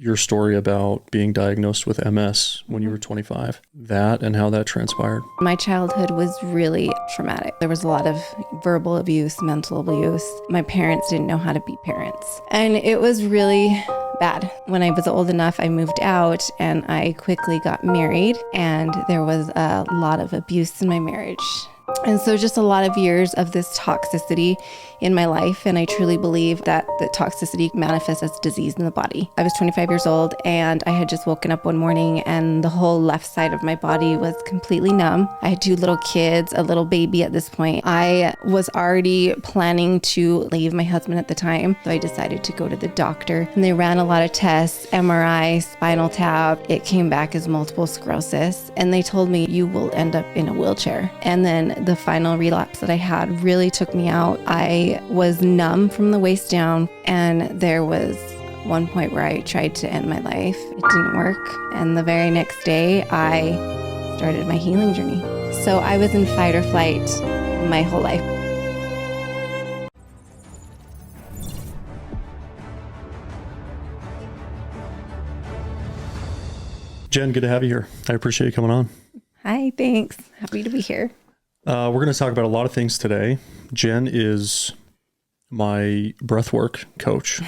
your story about being diagnosed with MS when you were 25, that and how that transpired. My childhood was really traumatic. There was a lot of verbal abuse, mental abuse. My parents didn't know how to be parents. And it was really bad. When I was old enough, I moved out and I quickly got married, and there was a lot of abuse in my marriage. And so just a lot of years of this toxicity in my life. And I truly believe that the toxicity manifests as disease in the body. I was 25 years old and I had just woken up one morning and the whole left side of my body was completely numb. I had 2 little kids, a little baby at this point. I was already planning to leave my husband at the time. So I decided to go to the doctor, and they ran a lot of tests, MRI, spinal tap. It came back as multiple sclerosis. And they told me, you will end up in a wheelchair. And then the final relapse that I had really took me out. I was numb from the waist down, and there was one point where I tried to end my life. It didn't work. And the very next day, I started my healing journey. So I was in fight or flight my whole life. Jen, good to have you here. I appreciate you coming on. Hi, thanks. Happy to be here. We're going to talk about a lot of things today. Jen is my breathwork coach,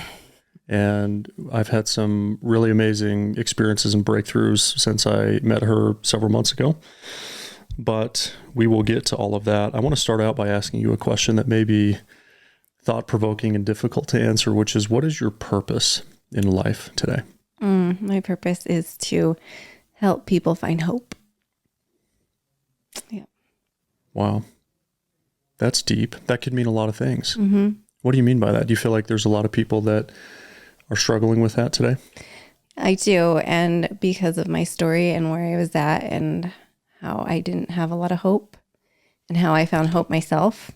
and I've had some really amazing experiences and breakthroughs since I met her several months ago, but we will get to all of that. I want to start out by asking you a question that may be thought-provoking and difficult to answer, which is, what is your purpose in life today? My purpose is to help people find hope. Yeah. Wow. That's deep. That could mean a lot of things. Mm-hmm. What do you mean by that? Do you feel like there's a lot of people that are struggling with that today? I do. And because of my story and where I was at and how I didn't have a lot of hope and how I found hope myself,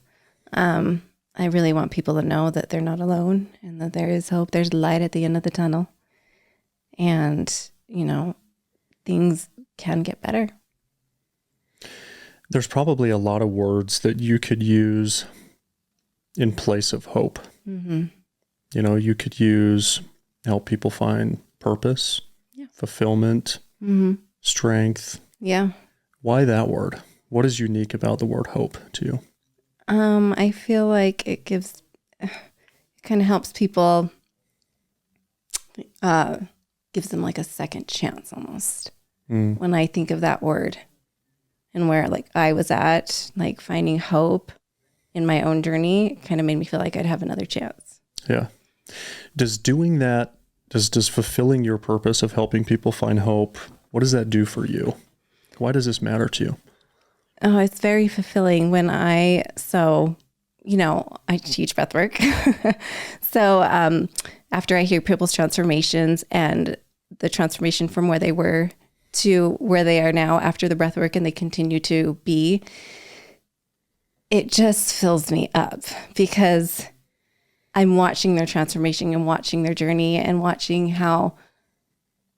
I really want people to know that they're not alone and that there is hope. There's light at the end of the tunnel. And, you know, things can get better. There's probably a lot of words that you could use in place of hope. Mm-hmm. You know, you could use help people find purpose, fulfillment, strength. Yeah. Why that word? What is unique about the word hope to you? I feel like it kind of helps people, gives them like a second chance almost. When I think of that word. And where like I was at, like finding hope in my own journey kind of made me feel like I'd have another chance. Yeah. Does doing that, does fulfilling your purpose of helping people find hope, what does that do for you? Why does this matter to you? Oh, it's very fulfilling when I teach breathwork. So after I hear people's transformations and the transformation from where they were to where they are now after the breathwork and they continue to be, it just fills me up because I'm watching their transformation and watching their journey and watching how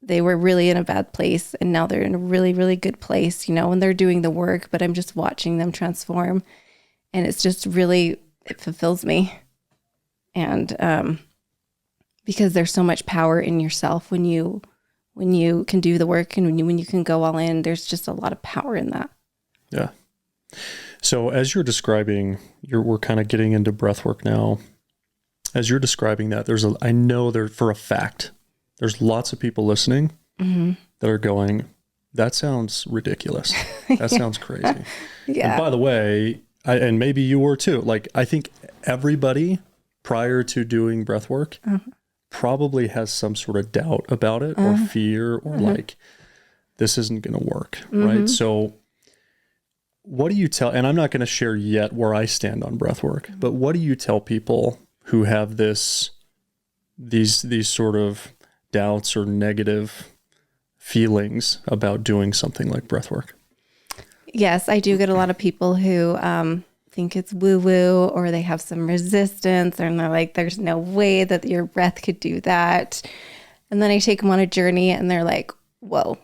they were really in a bad place and now they're in a really, really good place, you know, when they're doing the work, but I'm just watching them transform. And it's just really, it fulfills me. And because there's so much power in yourself when you can do the work and when you can go all in, there's just a lot of power in that. Yeah. So as you're describing, we're kind of getting into breath work now. As you're describing that, I know there for a fact, there's lots of people listening that are going, that sounds ridiculous. That sounds crazy. Yeah. And by the way, and maybe you were too, like, I think everybody prior to doing breath work probably has some sort of doubt about it or fear or like, this isn't going to work, right? So what do you tell, and I'm not going to share yet where I stand on breath work, but what do you tell people who have these sort of doubts or negative feelings about doing something like breath work? Yes, I do get a lot of people who think it's woo-woo or they have some resistance and they're like, there's no way that your breath could do that. And then I take them on a journey and they're like, whoa,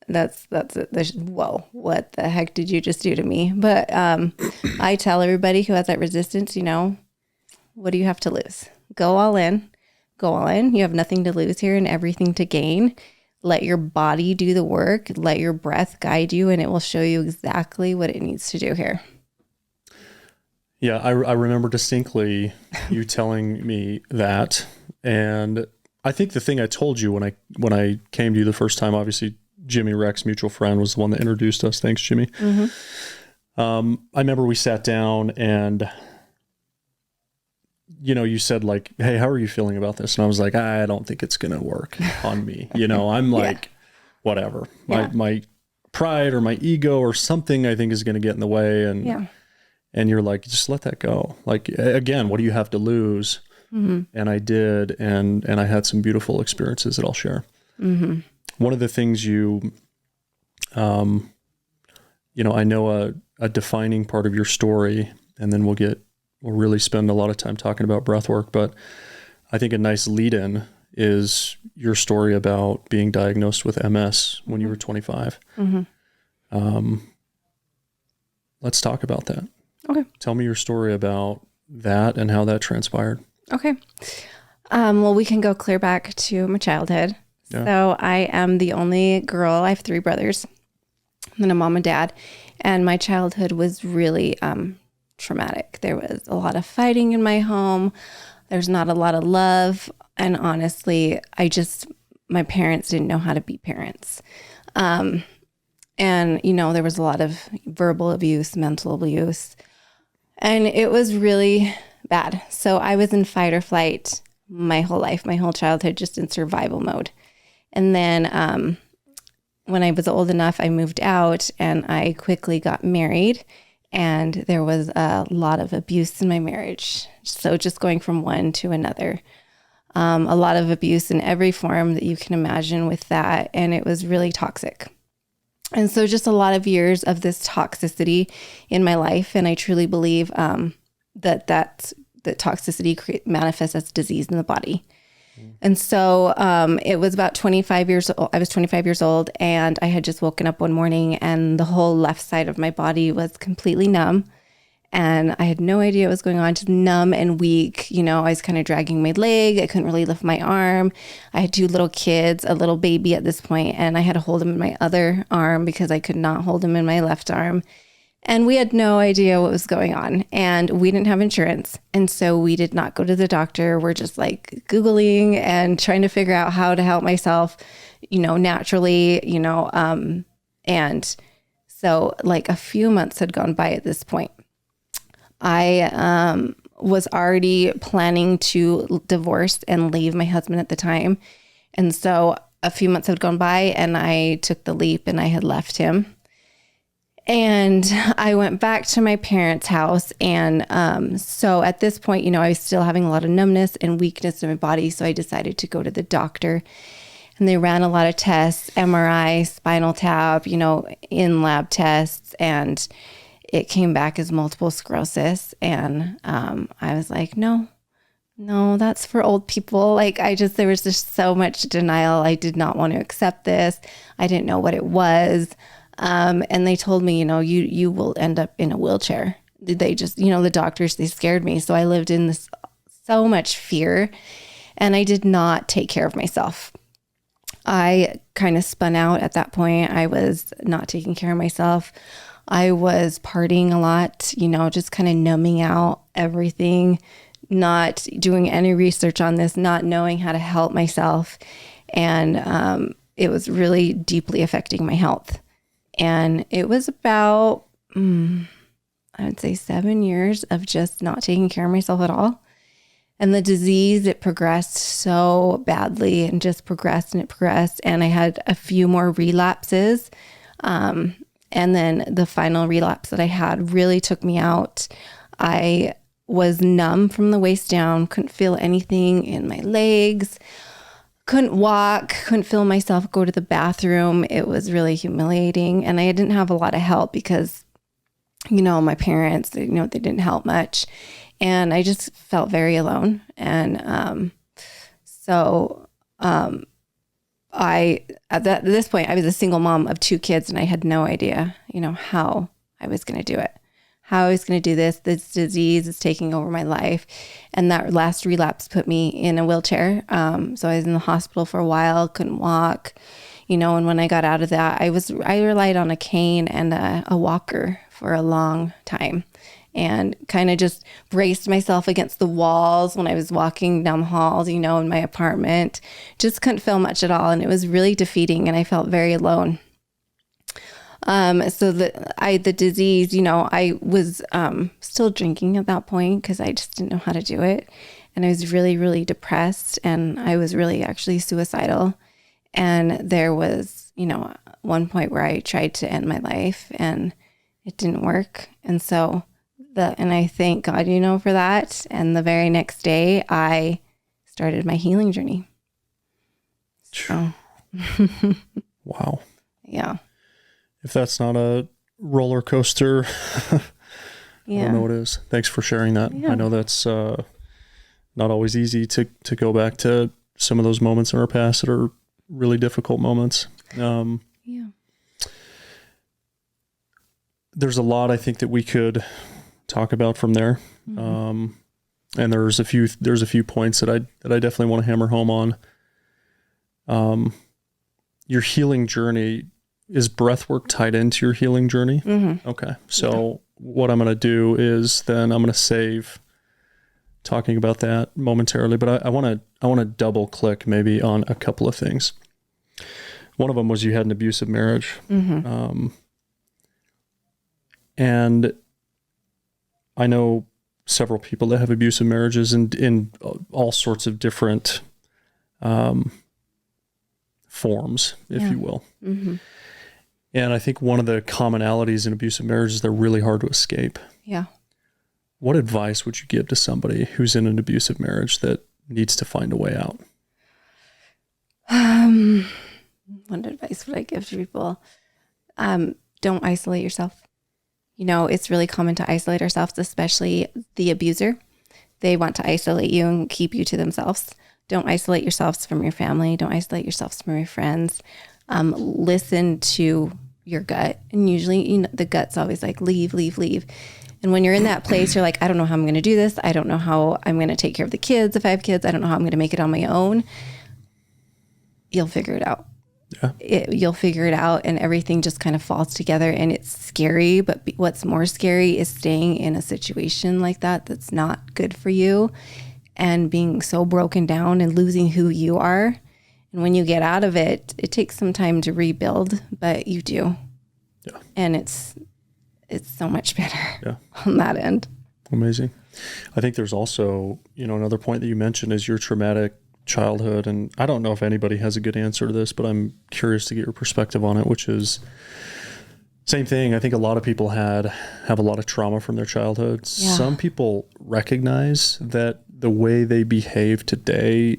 that's it. Whoa, what the heck did you just do to me? But I tell everybody who has that resistance, you know, what do you have to lose? Go all in, go on. You have nothing to lose here and everything to gain. Let your body do the work. Let your breath guide you, and it will show you exactly what it needs to do here. Yeah, I remember distinctly you telling me that. And I think the thing I told you when I came to you the first time, obviously Jimmy Rex, mutual friend, was the one that introduced us. Thanks, Jimmy. Mm-hmm. I remember we sat down and, you said like, hey, how are you feeling about this? And I was like, I don't think it's going to work on me. I'm like, whatever. My pride or my ego or something I think is going to get in the way. And you're like, just let that go. Like, again, what do you have to lose? Mm-hmm. And I did. And I had some beautiful experiences that I'll share. Mm-hmm. One of the things I know a defining part of your story, and then we'll really spend a lot of time talking about breathwork, but I think a nice lead-in is your story about being diagnosed with MS when you were 25. Mm-hmm. Let's talk about that. Okay. Tell me your story about that and how that transpired. Okay. Well, we can go clear back to my childhood. Yeah. So I am the only girl. I have 3 brothers and a mom and dad. And my childhood was really traumatic. There was a lot of fighting in my home. There's not a lot of love. And honestly, my parents didn't know how to be parents. And, there was a lot of verbal abuse, mental abuse. And it was really bad. So I was in fight or flight my whole life, my whole childhood, just in survival mode. And then when I was old enough, I moved out and I quickly got married. And there was a lot of abuse in my marriage. So just going from one to another. A lot of abuse in every form that you can imagine with that. And it was really toxic. And so just a lot of years of this toxicity in my life. And I truly believe that toxicity manifests as disease in the body. And so it was about 25 years old. I was 25 years old and I had just woken up one morning and the whole left side of my body was completely numb. And I had no idea what was going on, just numb and weak. I was kind of dragging my leg. I couldn't really lift my arm. I had 2 little kids, a little baby at this point, and I had to hold him in my other arm because I could not hold him in my left arm. And we had no idea what was going on. And we didn't have insurance. And so we did not go to the doctor. We're just like Googling and trying to figure out how to help myself, naturally, and so like a few months had gone by at this point. I was already planning to divorce and leave my husband at the time. And so a few months had gone by and I took the leap and I had left him. And I went back to my parents' house. And so at this point, I was still having a lot of numbness and weakness in my body. So I decided to go to the doctor. And they ran a lot of tests, MRI, spinal tap, in-lab tests. And it came back as multiple sclerosis. And I was like, no, that's for old people. Like there was just so much denial. I did not want to accept this. I didn't know what it was. And they told me, you will end up in a wheelchair. They just, the doctors, they scared me. So I lived in this so much fear and I did not take care of myself. I kind of spun out at that point. I was not taking care of myself. I was partying a lot, just kind of numbing out everything, not doing any research on this, not knowing how to help myself. And it was really deeply affecting my health. And it was about, I would say 7 years of just not taking care of myself at all. And the disease, it progressed so badly and just progressed and it progressed. And I had a few more relapses. And then the final relapse that I had really took me out. I was numb from the waist down, couldn't feel anything in my legs, couldn't walk, couldn't feel myself go to the bathroom. It was really humiliating. And I didn't have a lot of help because, my parents, they didn't help much. And I just felt very alone. And at this point, I was a single mom of 2 kids and I had no idea, how I was going to do it, how I was going to do this. This disease is taking over my life. And that last relapse put me in a wheelchair. So I was in the hospital for a while, couldn't walk, and when I got out of that, I relied on a cane and a walker for a long time, and kind of just braced myself against the walls when I was walking down the halls, in my apartment. Just couldn't feel much at all. And it was really defeating, and I felt very alone. So the disease, I was still drinking at that point because I just didn't know how to do it. And I was really, really depressed, and I was really actually suicidal. And there was, one point where I tried to end my life and it didn't work. And so and I thank God, for that. And the very next day I started my healing journey. So. Wow. Yeah. If that's not a roller coaster, yeah. I don't know what is. Thanks for sharing that. Yeah. I know that's not always easy to go back to some of those moments in our past that are really difficult moments. Yeah. There's a lot I think that we could talk about from there. Mm-hmm. And there's a few points that I definitely want to hammer home on. Your healing journey, is breathwork tied into your healing journey? Mm-hmm. Okay. So what I'm going to do is then I'm going to save talking about that momentarily, but I want to double click maybe on a couple of things. One of them was you had an abusive marriage. Mm-hmm. And I know several people that have abusive marriages in all sorts of different forms, if you will. Mm-hmm. And I think one of the commonalities in abusive marriages is they're really hard to escape. Yeah. What advice would you give to somebody who's in an abusive marriage that needs to find a way out? What advice would I give to people? Don't isolate yourself. It's really common to isolate ourselves, especially the abuser. They want to isolate you and keep you to themselves. Don't isolate yourselves from your family. Don't isolate yourselves from your friends. Listen to your gut. And usually, the gut's always like, leave, leave, leave. And when you're in that place, you're like, I don't know how I'm going to do this. I don't know how I'm going to take care of the kids if I have kids. I don't know how I'm going to make it on my own. You'll figure it out. Yeah. You'll figure it out, and everything just kind of falls together, and it's scary. But what's more scary is staying in a situation like that that's not good for you, and being so broken down and losing who you are. And when you get out of it, it takes some time to rebuild, but you do. Yeah. And it's so much better on that end. Amazing. I think there's also, another point that you mentioned is your traumatic childhood. And I don't know if anybody has a good answer to this, but I'm curious to get your perspective on it, which is same thing. I think a lot of people have a lot of trauma from their childhoods. Yeah. Some people recognize that the way they behave today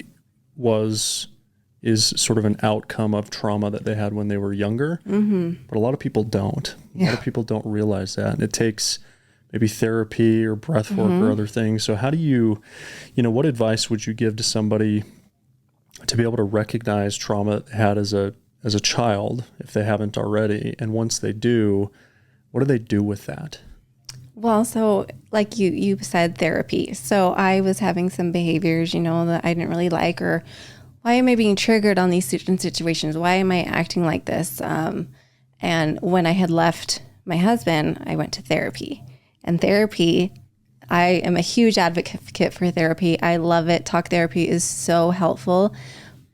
is sort of an outcome of trauma that they had when they were younger. Mm-hmm. But a lot of people don't. A lot of people don't realize that. And it takes maybe therapy or breath work or other things. So how do you, what advice would you give to somebody to be able to recognize trauma they had as a child, if they haven't already? And once they do, what do they do with that? Well, so like you said, therapy. So I was having some behaviors, that I didn't really like, or why am I being triggered on these certain situations? Why am I acting like this? And when I had left my husband, I went to therapy. And therapy, I am a huge advocate for therapy. I love it. Talk therapy is so helpful.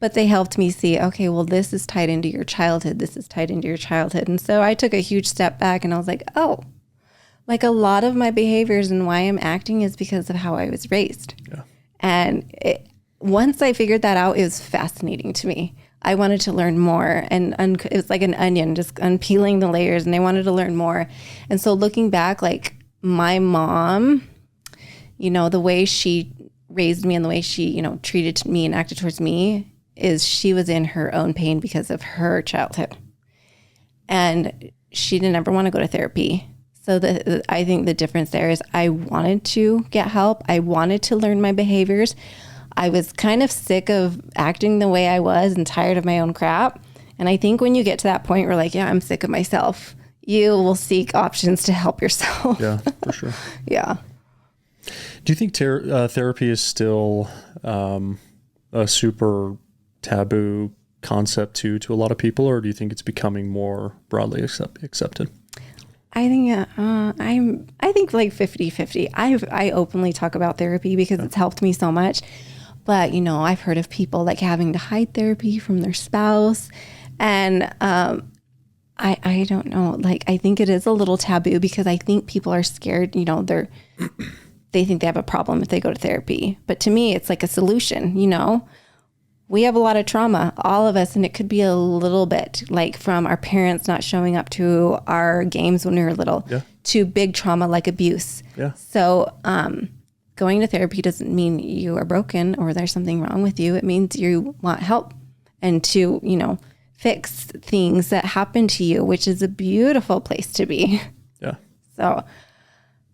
But they helped me see, okay, well, this is tied into your childhood. This is tied into your childhood. And so I took a huge step back, and I was like, oh, like a lot of my behaviors and why I'm acting is because of how I was raised. Yeah. And once I figured that out, it was fascinating to me. I wanted to learn more, and it was like an onion, just unpeeling the layers, and I wanted to learn more. And so looking back, like my mom, the way she raised me and the way she, treated me and acted towards me is she was in her own pain because of her childhood. And she didn't ever want to go to therapy. So I think the difference there is I wanted to get help. I wanted to learn my behaviors. I was kind of sick of acting the way I was and tired of my own crap. And I think when you get to that point where like, yeah, I'm sick of myself, you will seek options to help yourself. Yeah, for sure. Yeah. Do you think therapy is still a super taboo concept to a lot of people, or do you think it's becoming more broadly accepted? I think I think like 50-50. I openly talk about therapy because it's helped me so much. But, you know, I've heard of people like having to hide therapy from their spouse. And I don't know, like, I think it is a little taboo because I think people are scared, you know, they think they have a problem if they go to therapy. But to me, it's like a solution, you know. We have a lot of trauma, all of us, and it could be a little bit like from our parents not showing up to our games when we were little to big trauma like abuse. Yeah. So going to therapy doesn't mean you are broken or there's something wrong with you. It means you want help and to, you know, fix things that happen to you, which is a beautiful place to be. Yeah. So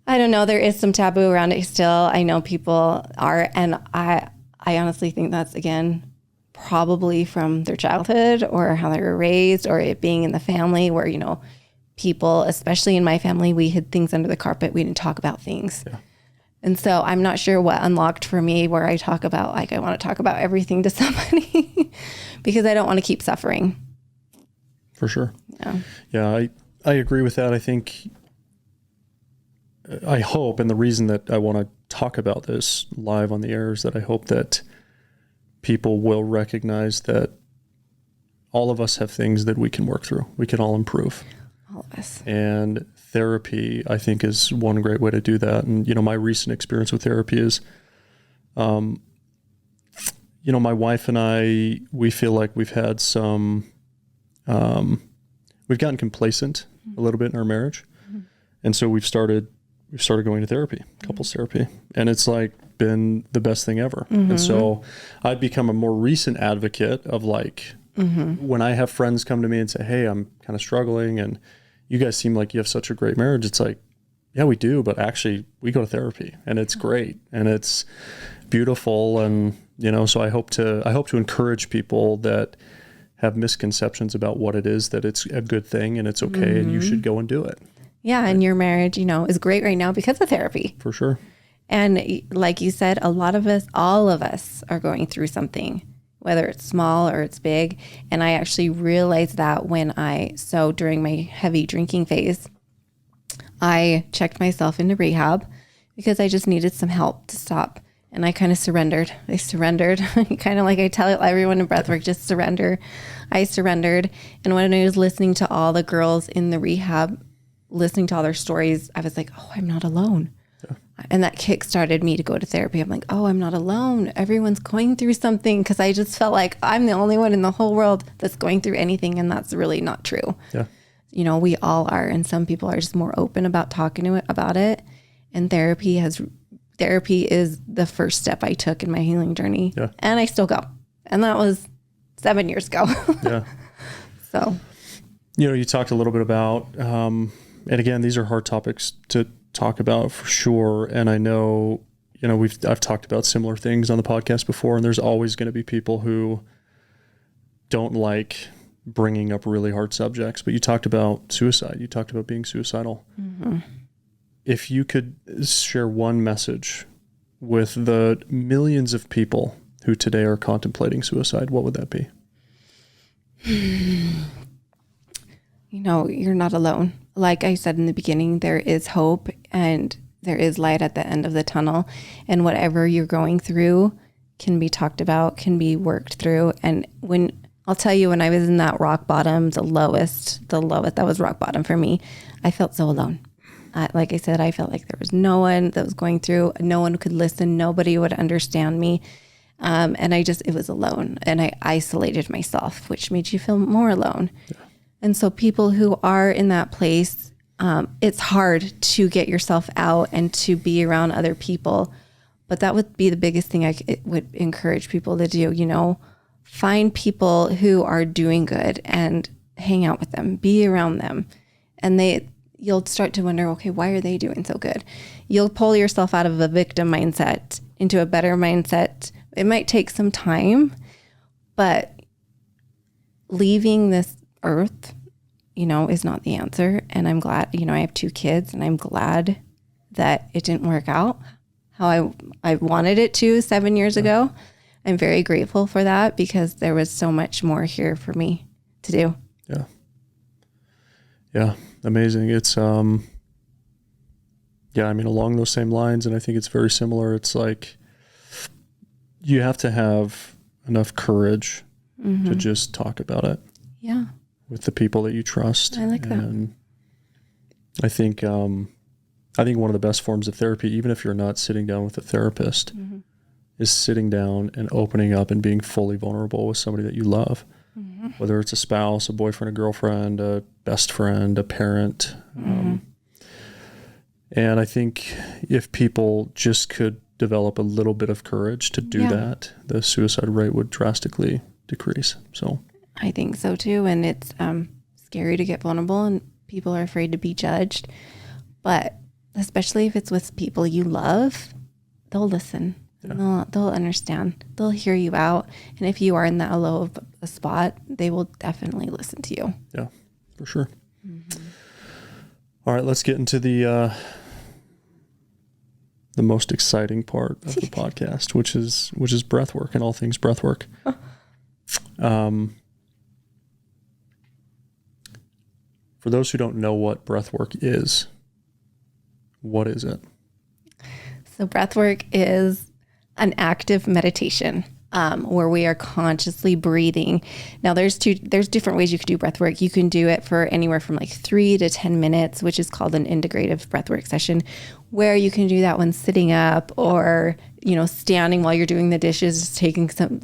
I don't know. There is some taboo around it still. I know people are, and I honestly think that's, again, probably from their childhood or how they were raised or it being in the family where, you know, people, especially in my family, we hid things under the carpet. We didn't talk about things. Yeah. And so I'm not sure what unlocked for me where I talk about, like, I want to talk about everything to somebody because I don't want to keep suffering. For sure. Yeah. Yeah. I agree with that. I hope, and the reason that I want to talk about this live on the air is that I hope that people will recognize that all of us have things that we can work through. We can all improve. All of us. And therapy, I think, is one great way to do that. And, you know, my recent experience with therapy is, you know, my wife and I, we feel like we've had some, we've gotten complacent a little bit in our marriage. Mm-hmm. And so we've started going to therapy, couples therapy. And it's like been the best thing ever. Mm-hmm. And so I've become a more recent advocate of like, when I have friends come to me and say, hey, I'm kind of struggling and you guys seem like you have such a great marriage. It's like, yeah, we do, but actually we go to therapy and it's great and it's beautiful. And, you know, so I hope to encourage people that have misconceptions about what it is, that it's a good thing and it's okay and you should go and do it. Yeah. And your marriage, you know, is great right now because of therapy. For sure. And like you said, a lot of us, all of us are going through something, whether it's small or it's big. And I actually realized that during my heavy drinking phase, I checked myself into rehab because I just needed some help to stop. And I kind of surrendered. I surrendered. Kind of like I tell everyone in Breathwork, just surrender. I surrendered. And when I was listening to all the girls in the rehab, listening to all their stories, I was like, oh, I'm not alone. Yeah. And that kick-started me to go to therapy. I'm like, oh, I'm not alone. Everyone's going through something, because I just felt like I'm the only one in the whole world that's going through anything, and that's really not true. Yeah. You know, we all are, and some people are just more open about talking about it. And therapy is the first step I took in my healing journey. Yeah. And I still go. And that was 7 years ago. Yeah. So, you know, you talked a little bit about, and again, these are hard topics to talk about for sure. And I know, you know, I've talked about similar things on the podcast before, and there's always going to be people who don't like bringing up really hard subjects, but you talked about suicide. You talked about being suicidal. Mm-hmm. If you could share one message with the millions of people who today are contemplating suicide, what would that be? You know, you're not alone. Like I said in the beginning, there is hope and there is light at the end of the tunnel. And whatever you're going through can be talked about, can be worked through. And I'll tell you, when I was in that rock bottom, the lowest, that was rock bottom for me, I felt so alone. Like I said, I felt like there was no one that was going through, no one could listen, nobody would understand me. And it was alone, and I isolated myself, which made you feel more alone. Yeah. And so people who are in that place, it's hard to get yourself out and to be around other people. But that would be the biggest thing I would encourage people to do, you know, find people who are doing good and hang out with them, be around them. And you'll start to wonder, okay, why are they doing so good? You'll pull yourself out of a victim mindset into a better mindset. It might take some time, but leaving this earth, is not the answer. And I'm glad, I have 2 kids, and I'm glad that it didn't work out how I wanted it to 7 years ago. I'm very grateful for that, because there was so much more here for me to do. Yeah. Yeah. Amazing. It's, along those same lines, and I think it's very similar. It's like, you have to have enough courage to just talk about it. Yeah. With the people that you trust. I like that. And I think one of the best forms of therapy, even if you're not sitting down with a therapist, is sitting down and opening up and being fully vulnerable with somebody that you love, whether it's a spouse, a boyfriend, a girlfriend, a best friend, a parent. And I think if people just could develop a little bit of courage to do that, the suicide rate would drastically decrease. So I think so too. And it's scary to get vulnerable, and people are afraid to be judged. But especially if it's with people you love, they'll listen. Yeah. They'll understand. They'll hear you out. And if you are in that low of a spot, they will definitely listen to you. Yeah, for sure. All right, let's get into the most exciting part of the podcast, which is breath work and all things breath work. For those who don't know what breath work is, what is it? So breath work is an active meditation where we are consciously breathing. Now there's different ways you could do breath work. You can do it for anywhere from like 3 to 10 minutes, which is called an integrative breath work session, where you can do that when sitting up or, standing while you're doing the dishes,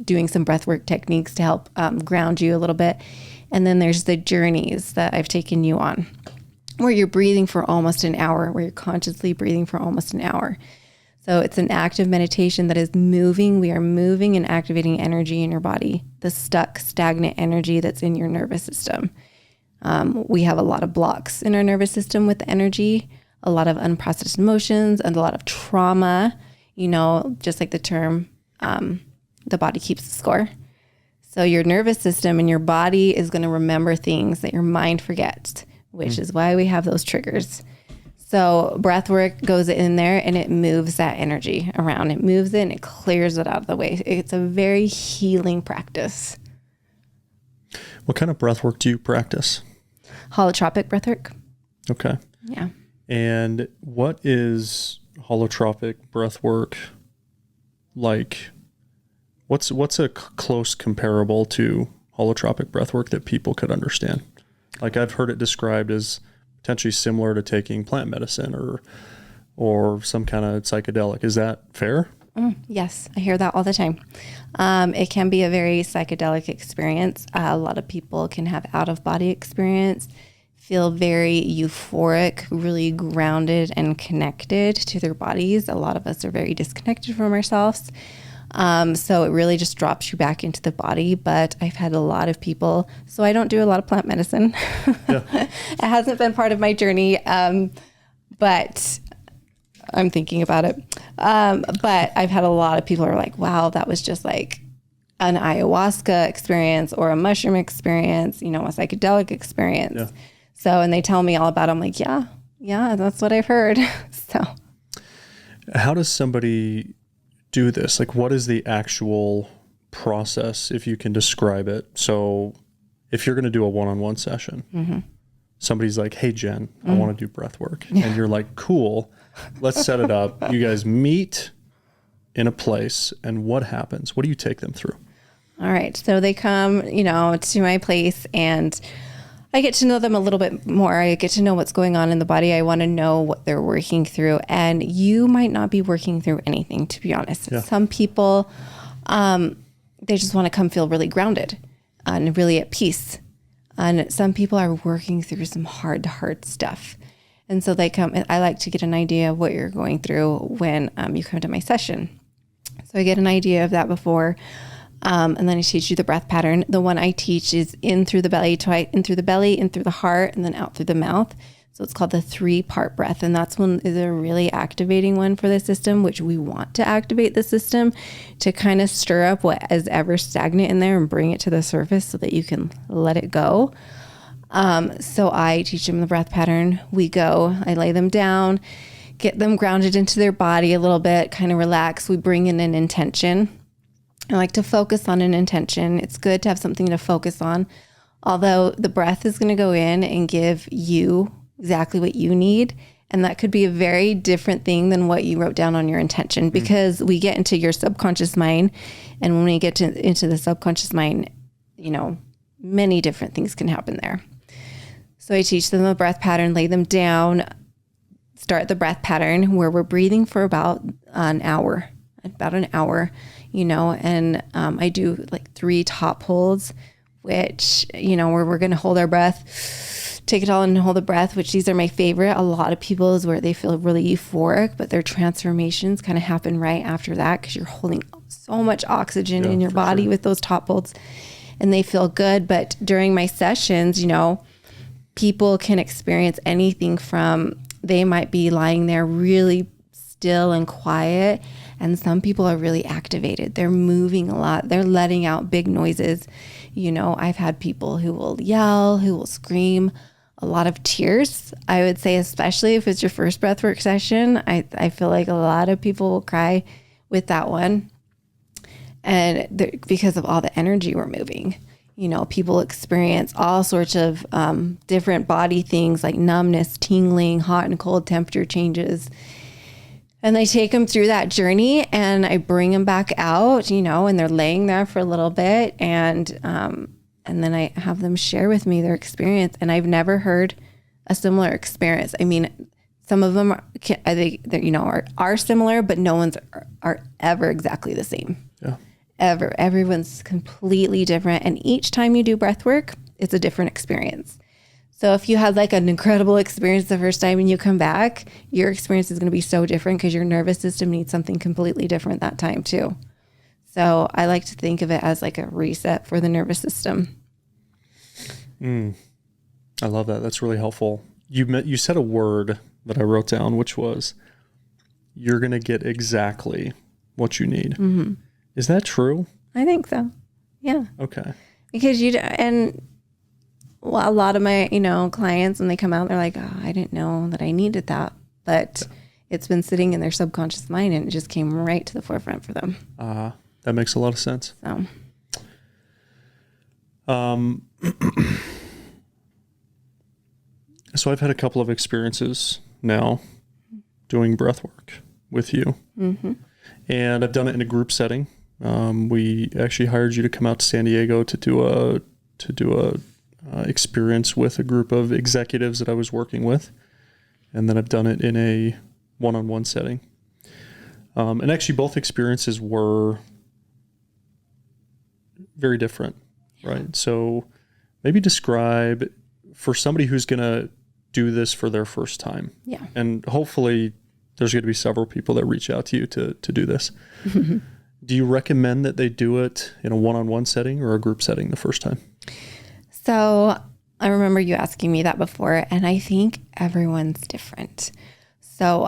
doing some breath work techniques to help ground you a little bit. And then there's the journeys that I've taken you on, where you're breathing for almost an hour, where you're consciously breathing for almost an hour. So it's an active meditation that is moving. We are moving and activating energy in your body, the stuck, stagnant energy that's in your nervous system. We have a lot of blocks in our nervous system with energy, a lot of unprocessed emotions, and a lot of trauma, just like the term, the body keeps the score. So your nervous system and your body is going to remember things that your mind forgets, which is why we have those triggers. So breath work goes in there and it moves that energy around. It moves it and it clears it out of the way. It's a very healing practice. What kind of breath work do you practice? Holotropic breath work. Okay. Yeah. And what is holotropic breath work like? What's a close comparable to holotropic breath work that people could understand? Like, I've heard it described as potentially similar to taking plant medicine or some kind of psychedelic. Is that fair? Yes, I hear that all the time. It can be a very psychedelic experience. A lot of people can have out-of-body experience, feel very euphoric, really grounded and connected to their bodies. A lot of us are very disconnected from ourselves. So it really just drops you back into the body. But I've had a lot of people, so I don't do a lot of plant medicine. Yeah. It hasn't been part of my journey. But I'm thinking about it. But I've had a lot of people who are like, wow, that was just like an ayahuasca experience or a mushroom experience, a psychedelic experience. Yeah. So, and they tell me all about it. I'm like, yeah, that's what I've heard. So how does somebody do this? Like, what is the actual process, if you can describe it? So if you're going to do a one-on-one session, somebody's like, hey, Jen, I want to do breath work. Yeah. And you're like, cool, let's set it up. You guys meet in a place, and what happens? What do you take them through? All right. So they come, to my place, and I get to know them a little bit more. I get to know what's going on in the body. I want to know what they're working through. And you might not be working through anything, to be honest. Yeah. Some people, they just want to come feel really grounded and really at peace. And some people are working through some hard stuff. And so they come, and I like to get an idea of what you're going through when you come to my session. So I get an idea of that before. And then I teach you the breath pattern. The one I teach is in through the belly, in through the heart, and then out through the mouth. So it's called the 3-part breath. And that's one is a really activating one for the system, which we want to activate the system to kind of stir up what is ever stagnant in there and bring it to the surface so that you can let it go. So I teach them the breath pattern. I lay them down, get them grounded into their body a little bit, kind of relax. We bring in an intention. I like to focus on an intention. It's good to have something to focus on. Although the breath is going to go in and give you exactly what you need. And that could be a very different thing than what you wrote down on your intention, because we get into your subconscious mind. And when we get into the subconscious mind, many different things can happen there. So I teach them the breath pattern, lay them down, start the breath pattern where we're breathing for about an hour, and I do like 3 top holds, which, where we're going to hold our breath, take it all in and hold the breath, which these are my favorite. A lot of people is where they feel really euphoric, but their transformations kind of happen right after that, because you're holding so much oxygen in your body with those top holds, and they feel good. But during my sessions, people can experience anything from, they might be lying there really still and quiet, and some people are really activated. They're moving a lot. They're letting out big noises. I've had people who will yell, who will scream, a lot of tears. I would say, especially if it's your first breathwork session, I feel like a lot of people will cry with that one. And because of all the energy we're moving, people experience all sorts of different body things like numbness, tingling, hot and cold temperature changes. And I take them through that journey, and I bring them back out, and they're laying there for a little bit. And then I have them share with me their experience. And I've never heard a similar experience. I mean, some of them are similar, but no one's are ever exactly the same. Yeah. Ever. Everyone's completely different. And each time you do breath work, it's a different experience. So if you had like an incredible experience the first time and you come back, your experience is going to be so different because your nervous system needs something completely different that time too. So I like to think of it as like a reset for the nervous system. I love that. That's really helpful. You said a word that I wrote down, which was, you're going to get exactly what you need. Mm-hmm. Is that true? I think so. Yeah. Okay. Because a lot of my, clients, when they come out, they're like, oh, I didn't know that I needed that. But it's been sitting in their subconscious mind, and it just came right to the forefront for them. That makes a lot of sense. So I've had a couple of experiences now doing breath work with you. Mm-hmm. And I've done it in a group setting. We actually hired you to come out to San Diego to do a experience with a group of executives that I was working with. And then I've done it in a one-on-one setting. And actually both experiences were very different, right? So maybe describe for somebody who's going to do this for their first time. Yeah. And hopefully there's going to be several people that reach out to you to do this. Do you recommend that they do it in a one-on-one setting or a group setting the first time? So I remember you asking me that before, and I think everyone's different. So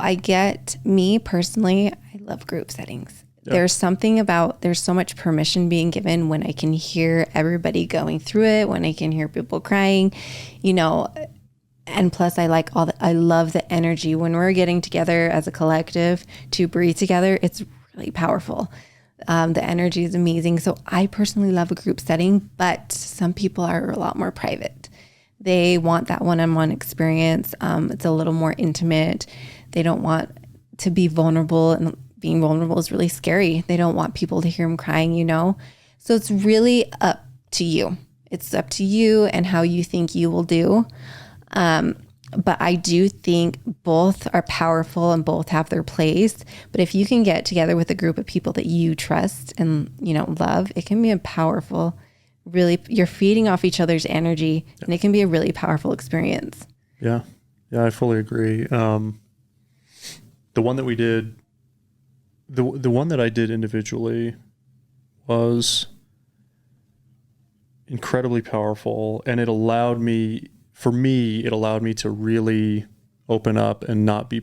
me personally, I love group settings. Yeah. There's so much permission being given when I can hear everybody going through it, when I can hear people crying, and plus I love the energy when we're getting together as a collective to breathe together. It's really powerful. The energy is amazing. So I personally love a group setting, but some people are a lot more private. They want that one-on-one experience. It's a little more intimate. They don't want to be vulnerable, and being vulnerable is really scary. They don't want people to hear them crying, So it's really up to you. It's up to you and how you think you will do. But I do think both are powerful and both have their place. But if you can get together with a group of people that you trust and, love, it can be a powerful, really, you're feeding off each other's energy, and it can be a really powerful experience. Yeah. Yeah, I fully agree. The one that we did, the one that I did individually was incredibly powerful, and it allowed me to really open up and not be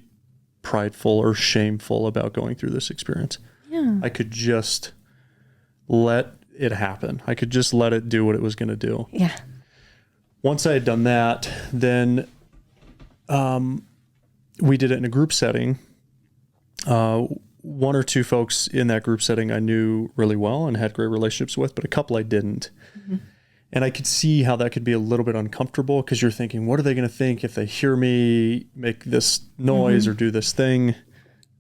prideful or shameful about going through this experience. Yeah. I could just let it happen. I could just let it do what it was going to do. Yeah. once I had done that, then we did it in a group setting. One or two folks in that group setting I knew really well and had great relationships with, but a couple I didn't. Mm-hmm. And I could see how that could be a little bit uncomfortable because you're thinking, what are they going to think if they hear me make this noise mm-hmm. or do this thing?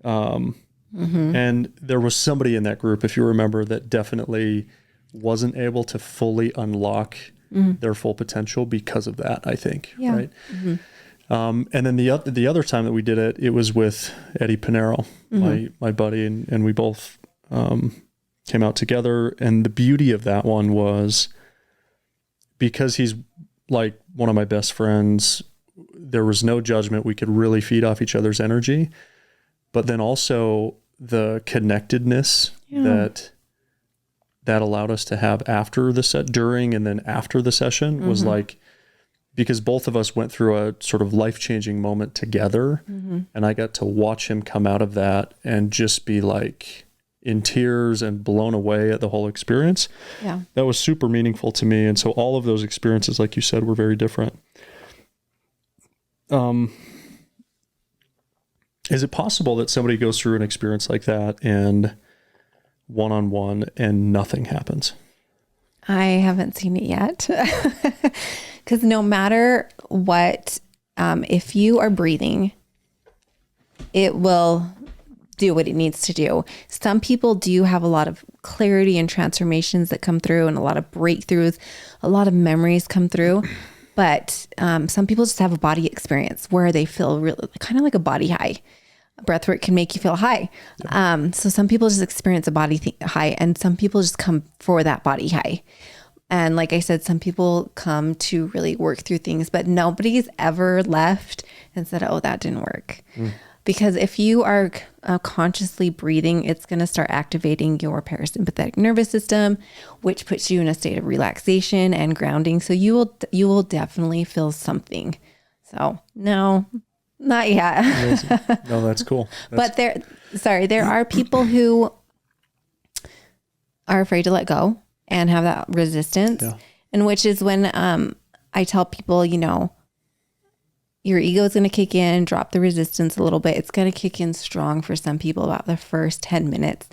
Mm-hmm. And there was somebody in that group, if you remember, that definitely wasn't able to fully unlock mm-hmm. their full potential because of that, I think. Yeah. Right. Mm-hmm. And then the other time that we did it, it was with Eddie Pinero, mm-hmm. my buddy, and we both came out together. And the beauty of that one was because he's like one of my best friends, there was no judgment. We could really feed off each other's energy, but then also the connectedness that allowed us to have after the set, during and then after the session mm-hmm. was like, because both of us went through a sort of life-changing moment together mm-hmm. and I got to watch him come out of that and just be like in tears and blown away at the whole experience. Yeah. That was super meaningful to me. And so all of those experiences, like you said, were very different. Is it possible that somebody goes through an experience like that and one-on-one and nothing happens? I haven't seen it yet. Because no matter what, if you are breathing, it will do what it needs to do. Some people do have a lot of clarity and transformations that come through and a lot of breakthroughs, a lot of memories come through. But some people just have a body experience where they feel really kind of like a body high. Breathwork can make you feel high. Yep. So some people just experience a body high and some people just come for that body high. And like I said, some people come to really work through things, but nobody's ever left and said, oh, that didn't work. Because if you are consciously breathing, it's going to start activating your parasympathetic nervous system, which puts you in a state of relaxation and grounding. So you will definitely feel something. So no, not yet. No, that's cool. But there are people who are afraid to let go and have that resistance. Yeah. And which is when I tell people, your ego is going to kick in, drop the resistance a little bit. It's going to kick in strong for some people about the first 10 minutes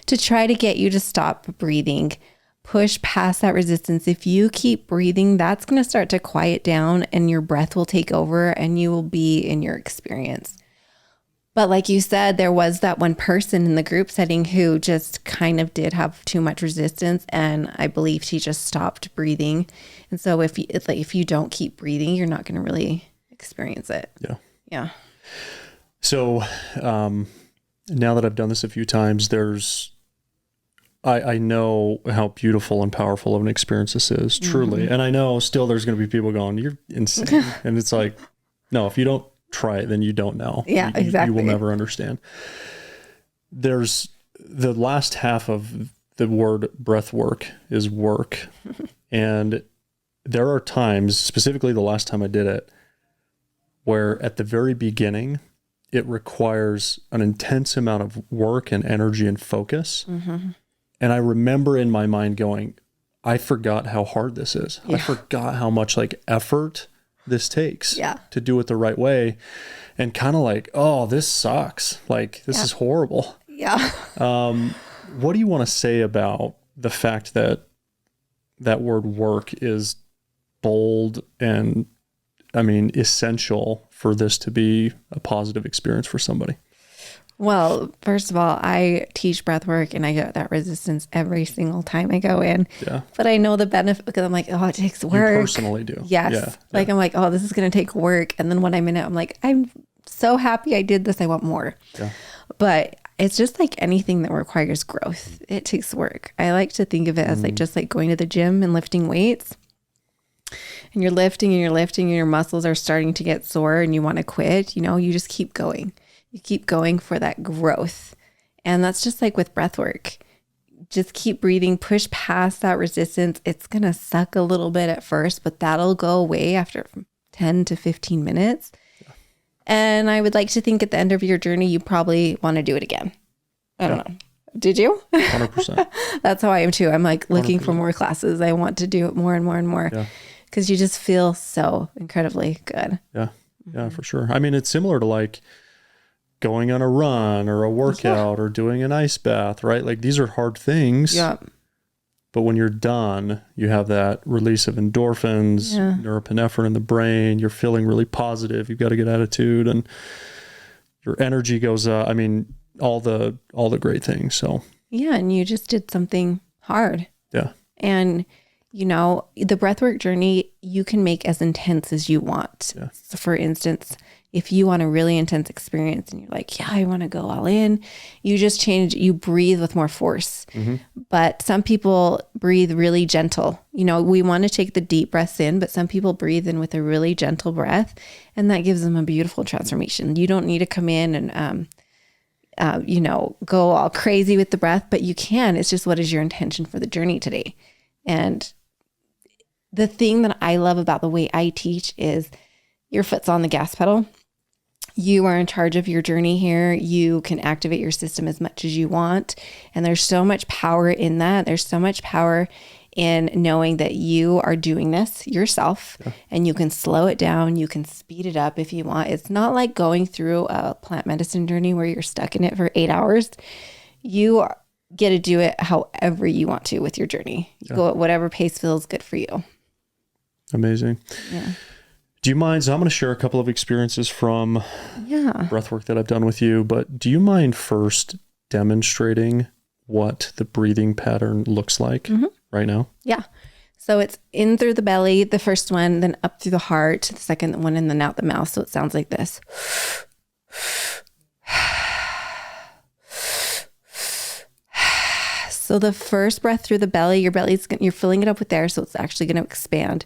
to try to get you to stop breathing, push past that resistance. If you keep breathing, that's going to start to quiet down and your breath will take over and you will be in your experience. But like you said, there was that one person in the group setting who just kind of did have too much resistance. And I believe she just stopped breathing. And so if you don't keep breathing, you're not going to really experience it. Yeah. Yeah. So now that I've done this a few times, I know how beautiful and powerful of an experience this is, truly. Mm-hmm. And I know still there's going to be people going, you're insane. And it's like, no, if you don't try it, then you don't know. Yeah, exactly. You will never understand. There's the last half of the word breath work is work. And there are times, specifically the last time I did it, where at the very beginning, it requires an intense amount of work and energy and focus. Mm-hmm. And I remember in my mind going, I forgot how hard this is. Yeah. I forgot how much effort this takes to do it the right way. And kind of like, oh, this sucks. This is horrible. Yeah. What do you want to say about the fact that that word work is bold and essential for this to be a positive experience for somebody? Well, first of all, I teach breath work and I get that resistance every single time I go in. Yeah. But I know the benefit because I'm like, oh, it takes work. You personally do. Yes. Yeah. I'm like, oh, this is going to take work. And then when I'm in it, I'm like, I'm so happy I did this. I want more. Yeah. But it's just like anything that requires growth. It takes work. I like to think of it as just like going to the gym and lifting weights. And you're lifting and you're lifting and your muscles are starting to get sore and you want to quit, you just keep going. You keep going for that growth. And that's just like with breath work. Just keep breathing, push past that resistance. It's going to suck a little bit at first, but that'll go away after 10 to 15 minutes. Yeah. And I would like to think at the end of your journey, you probably want to do it again. I don't know. Did you? 100%. That's how I am too. I'm like looking 100%. For more classes. I want to do it more and more and more. Yeah. because you just feel so incredibly good. Yeah. Yeah, for sure. I mean, it's similar to like going on a run or a workout or doing an ice bath, right? Like these are hard things. Yeah. But when you're done, you have that release of endorphins, norepinephrine in the brain. You're feeling really positive. You've got a good attitude and your energy goes up. I mean, all the great things. So yeah, and you just did something hard. Yeah. And you know, the breathwork journey you can make as intense as you want. Yeah. So for instance, if you want a really intense experience and you're like, yeah, I want to go all in, you just change, you breathe with more force. But some people breathe really gentle. You know, we want to take the deep breaths in, but some people breathe in with a really gentle breath, and that gives them a beautiful transformation. You don't need to come in and, you know, go all crazy with the breath, but you can. It's just, what is your intention for the journey today? And the thing that I love about the way I teach is your foot's on the gas pedal. You are in charge of your journey here. You can activate your system as much as you want. And there's so much power in that. There's so much power in knowing that you are doing this yourself, and you can slow it down. You can speed it up if you want. It's not like going through a plant medicine journey where you're stuck in it for 8 hours. You get to do it however you want to with your journey. You go at whatever pace feels good for you. Amazing. Yeah. Do you mind? So I'm going to share a couple of experiences from breathwork that I've done with you, but do you mind first demonstrating what the breathing pattern looks like right now? Yeah. So it's in through the belly, the first one, then up through the heart, the second one, and then out the mouth. So it sounds like this. So the first breath through the belly, you're filling it up with air, so it's actually going to expand.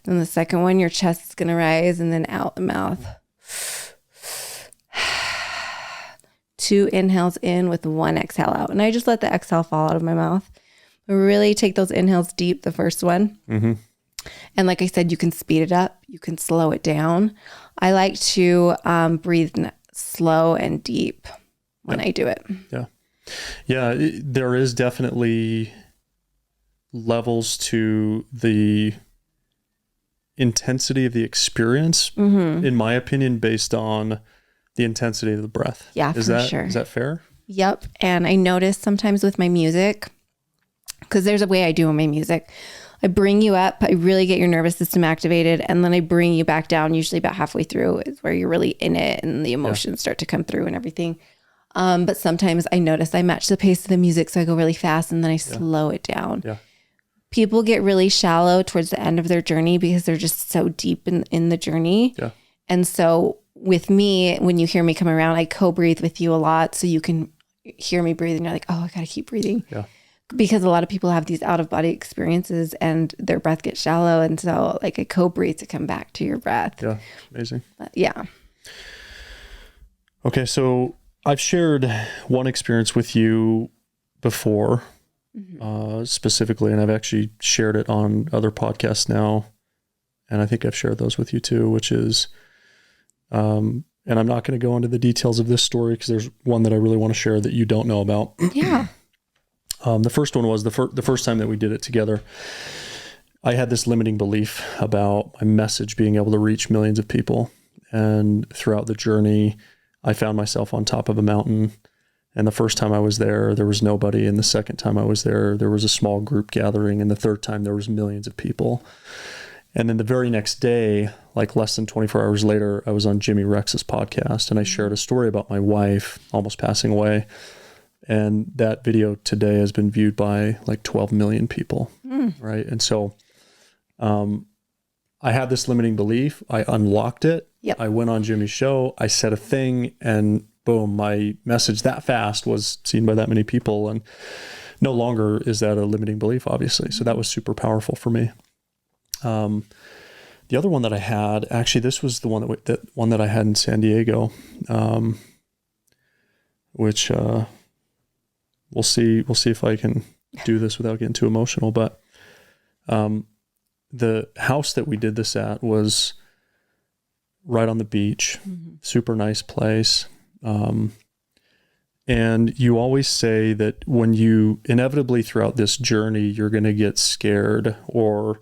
Then the second one, your chest is going to rise, and then out the mouth. 2 inhales in with 1 exhale out. And I just let the exhale fall out of my mouth. But really take those inhales deep, the first one. And like I said, you can speed it up. You can slow it down. I like to breathe slow and deep when I do it. Yeah. Yeah, there is definitely levels to the intensity of the experience, in my opinion, based on the intensity of the breath. Yeah, for sure. Is that fair? Yep. And I notice sometimes with my music, because there's a way I do in my music. I bring you up, I really get your nervous system activated, and then I bring you back down, usually about halfway through is where you're really in it and the emotions start to come through and everything. But sometimes I notice I match the pace of the music, so I go really fast and then I slow it down. Yeah. People get really shallow towards the end of their journey because they're just so deep in the journey. Yeah. And so with me, when you hear me come around, I co-breathe with you a lot so you can hear me breathe and you're like, oh, I got to keep breathing. Yeah. Because a lot of people have these out of body experiences and their breath gets shallow. And so like I co-breathe to come back to your breath. Yeah. Amazing. But yeah. Okay. So I've shared one experience with you before, specifically, and I've actually shared it on other podcasts now. And I think I've shared those with you too, which is, and I'm not going to go into the details of this story because there's one that I really want to share that you don't know about. Yeah. The first one was the first time that we did it together. I had this limiting belief about my message being able to reach millions of people. And throughout the journey, I found myself on top of a mountain. And the first time I was there was nobody. And the second time I was there was a small group gathering. And the third time there was millions of people. And then the very next day, like less than 24 hours later, I was on Jimmy Rex's podcast and I shared a story about my wife almost passing away. And that video today has been viewed by like 12 million people. Right. And so, I had this limiting belief. I unlocked it. Yep. I went on Jimmy's show. I said a thing and boom, my message that fast was seen by that many people. And no longer is that a limiting belief, obviously. So that was super powerful for me. The other one that I had, actually, this was the one that I had in San Diego, which we'll see if I can do this without getting too emotional. But the house that we did this at was right on the beach, super nice place. And you always say that when you inevitably throughout this journey, you're going to get scared or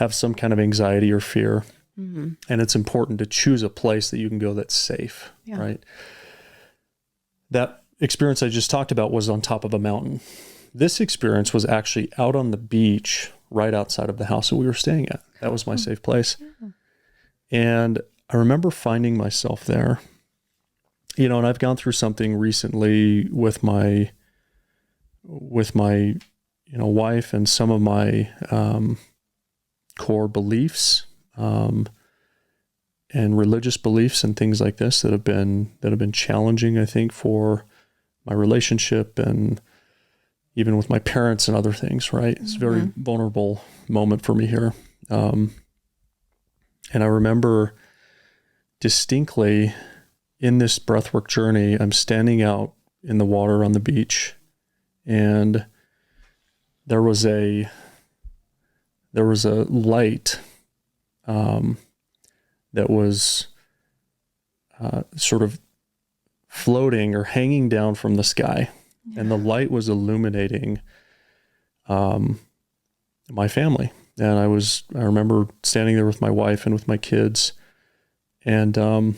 have some kind of anxiety or fear. And it's important to choose a place that you can go that's safe, right? That experience I just talked about was on top of a mountain. This experience was actually out on the beach right outside of the house that we were staying at. That was my safe place. And I remember finding myself there, you know, and I've gone through something recently with my, you know, wife and some of my core beliefs and religious beliefs and things like this that have been challenging, I think, for my relationship and even with my parents and other things, right? It's a very vulnerable moment for me here. And I remember distinctly in this breathwork journey, I'm standing out in the water on the beach, and there was a light that was sort of floating or hanging down from the sky. And the light was illuminating my family. And I remember standing there with my wife and with my kids. And I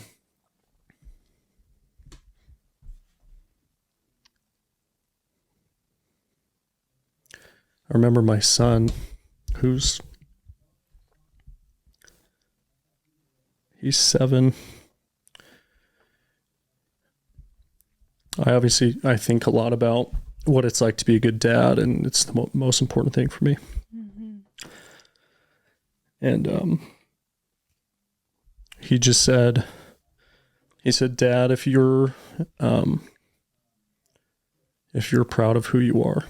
remember my son, he's 7. I think a lot about what it's like to be a good dad, and it's the most important thing for me. And he said, Dad, if you're proud of who you are,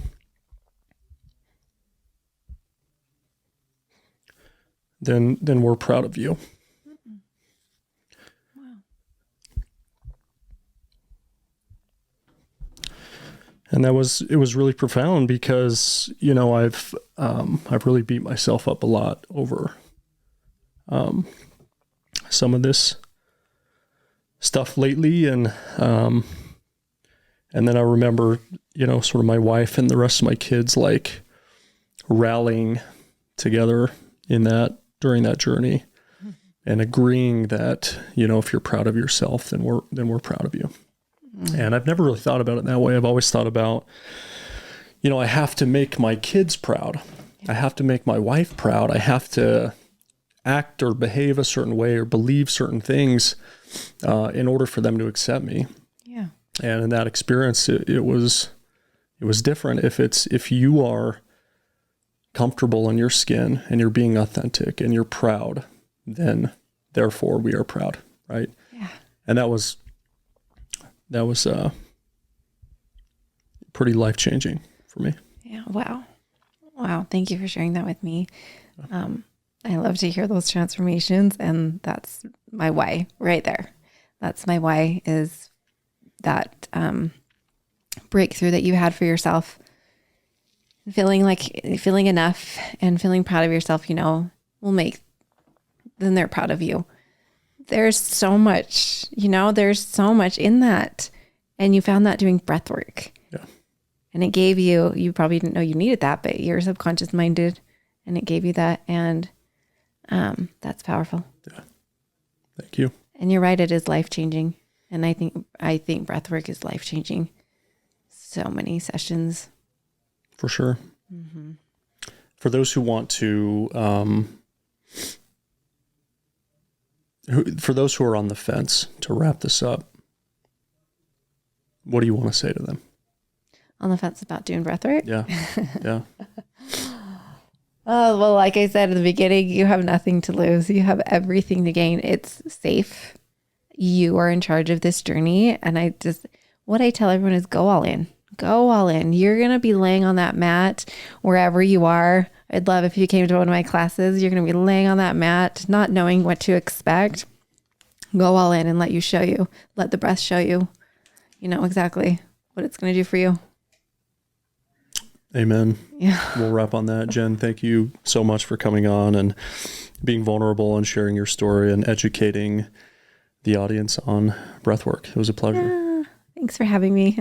then we're proud of you. And it was really profound because, you know, I've really beat myself up a lot over some of this stuff lately. And then I remember, you know, sort of my wife and the rest of my kids like rallying together during that journey and agreeing that, you know, if you're proud of yourself, then we're proud of you. And I've never really thought about it that way. I've always thought about, you know, I have to make my kids proud. I have to make my wife proud. I have to act or behave a certain way or believe certain things in order for them to accept me. Yeah. And in that experience, it was different. If you are comfortable in your skin and you're being authentic and you're proud, then therefore we are proud, right? Yeah. And that was pretty life-changing for me. Yeah. Wow. Thank you for sharing that with me. I love to hear those transformations, and that's my why right there. That's my why, is that breakthrough that you had for yourself, feeling enough and feeling proud of yourself, you know, then they're proud of you. There's so much in that. And you found that doing breath work. Yeah. And it gave you probably didn't know you needed that, but your subconscious mind did. And it gave you that. And that's powerful. Yeah. Thank you. And you're right. It is life-changing. And I think breath work is life-changing. So many sessions. For sure. Mm-hmm. For those who want to, for those who are on the fence, to wrap this up, what do you want to say to them? On the fence about doing breathwork? Yeah. Yeah. Oh, well, like I said at the beginning, you have nothing to lose. You have everything to gain. It's safe. You are in charge of this journey. And what I tell everyone is go all in. Go all in. You're going to be laying on that mat wherever you are. I'd love if you came to one of my classes, you're going to be laying on that mat, not knowing what to expect. Go all in and let the breath show you, you know, exactly what it's going to do for you. Amen. Yeah. We'll wrap on that. Jen, thank you so much for coming on and being vulnerable and sharing your story and educating the audience on breathwork. It was a pleasure. Thanks for having me.